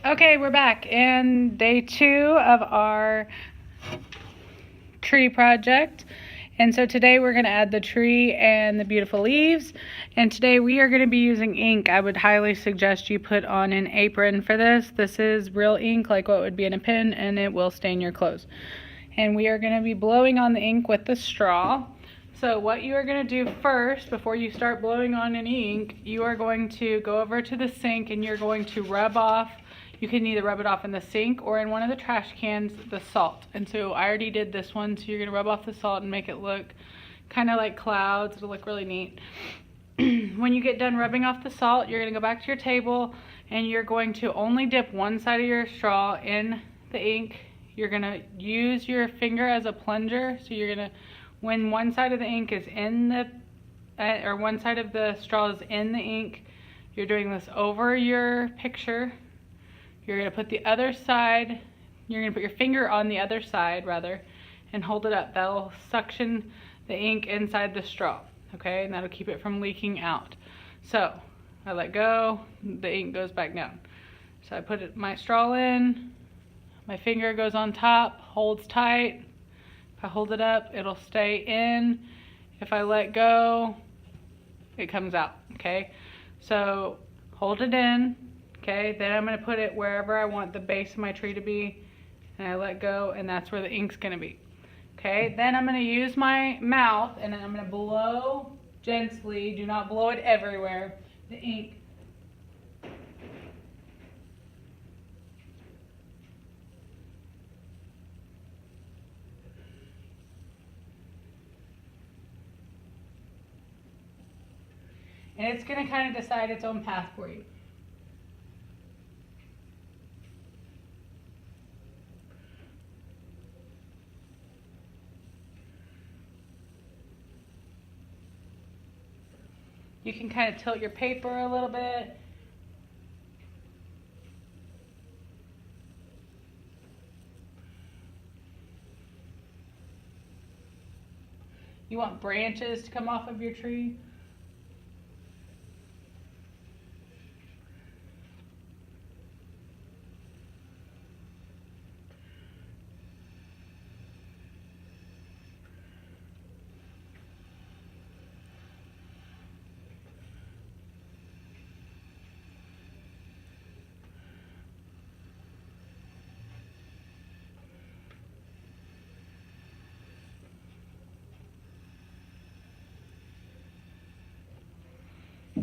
Okay, we're back in day 2 of our tree project. And so today we're going to add the tree and the beautiful leaves. And today we are going to be using ink. I would highly suggest you put on an apron for this. This is real ink, like what would be in a pen, and it will stain your clothes. And we are going to be blowing on the ink with the straw. So what you are going to do first, before you start blowing on any ink, you are going to go over to the sink and you're going to rub off. You can either rub it off in the sink or in one of the trash cans, the salt. And so I already did this one, so you're going to rub off the salt and make it look kind of like clouds. It'll look really neat. When you get done rubbing off the salt, you're going to go back to your table and you're going to only dip one side of your straw in the ink. You're going to use your finger as a plunger. So you're going to, when one side of the ink is in the, or one side of the straw is in the ink, you're doing this over your picture. You're going to put the other side, you're going to put your finger on the other side rather, and hold it up. That'll suction the ink inside the straw, okay? And that'll keep it from leaking out. So I let go, the ink goes back down. So I put my straw in, my finger goes on top, holds tight. If I hold it up, it'll stay in. If I let go, it comes out, okay? So hold it in. Okay, then I'm going to put it wherever I want the base of my tree to be, and I let go, and that's where the ink's going to be. Okay, then I'm going to use my mouth, and then I'm going to blow gently, do not blow it everywhere, the ink. And it's going to kind of decide its own path for you. You can kind of tilt your paper a little bit. You want branches to come off of your tree.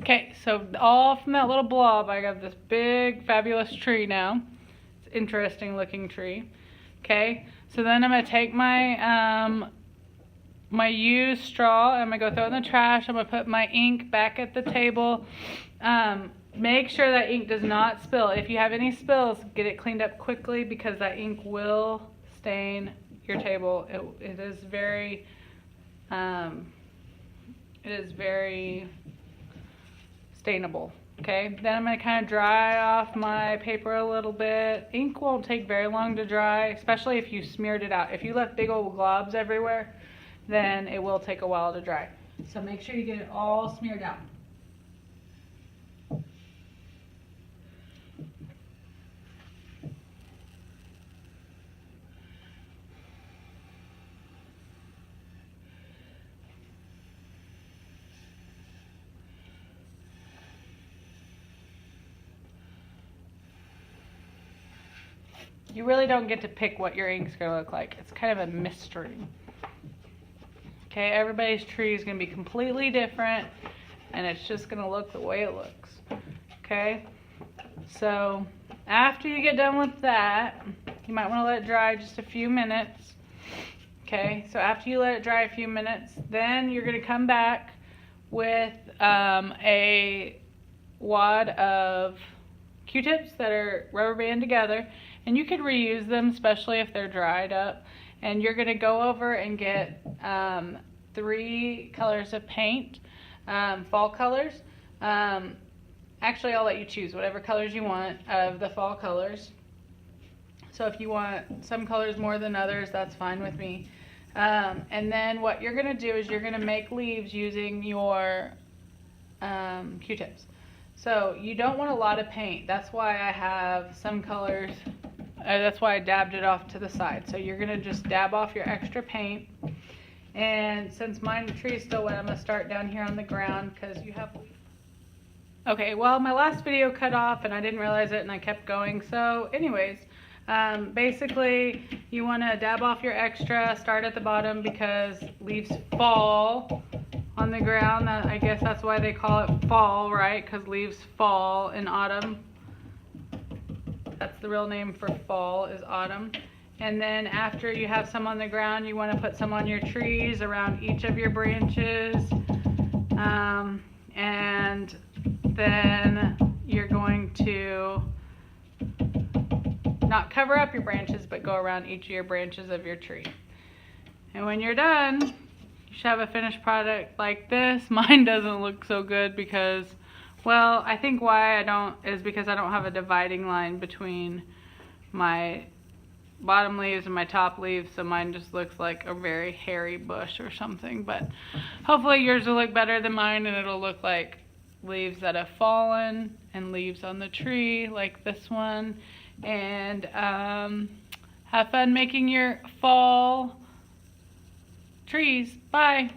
Okay, so all from that little blob, I got this big, fabulous tree now. It's an interesting looking tree. Okay, so then I'm going to take my my used straw, I'm going to go throw it in the trash. I'm going to put my ink back at the table. Make sure that ink does not spill. If you have any spills, get it cleaned up quickly because that ink will stain your table. It is very stainable. Okay, then I'm going to kind of dry off my paper a little bit. Ink won't take very long to dry, especially if you smeared it out. If you left big old globs everywhere, then it will take a while to dry. So make sure you get it all smeared out. You really don't get to pick what your ink's going to look like. It's kind of a mystery. Okay, everybody's tree is going to be completely different, and it's just going to look the way it looks. Okay, so after you get done with that, you might want to let it dry just a few minutes. Okay, so after you let it dry a few minutes, then you're going to come back with a wad of Q-tips that are rubber band together, and you could reuse them, especially if they're dried up. And you're going to go over and get 3 colors of paint, fall colors. Actually, I'll let you choose whatever colors you want of the fall colors. So if you want some colors more than others, that's fine with me. And then what you're going to do is you're going to make leaves using your Q-tips. So you don't want a lot of paint. That's why I have some colors. That's why I dabbed it off to the side. So you're gonna just dab off your extra paint. And since my tree is still wet, I'm gonna start down here on the ground because you have. Okay, well my last video cut off and I didn't realize it and I kept going. So anyways, basically you wanna dab off your extra, start at the bottom because leaves fall on the ground. I guess that's why they call it fall, right? Because leaves fall in autumn. That's the real name for fall, is autumn. And then after you have some on the ground, you want to put some on your trees around each of your branches. And then you're going to not cover up your branches, but go around each of your branches of your tree. And when you're done, you should have a finished product like this. Mine doesn't look so good because, well, I think why I don't is because I don't have a dividing line between my bottom leaves and my top leaves, so mine just looks like a very hairy bush or something. But hopefully yours will look better than mine, and it'll look like leaves that have fallen and leaves on the tree like this one. And have fun making your fall trees. Bye.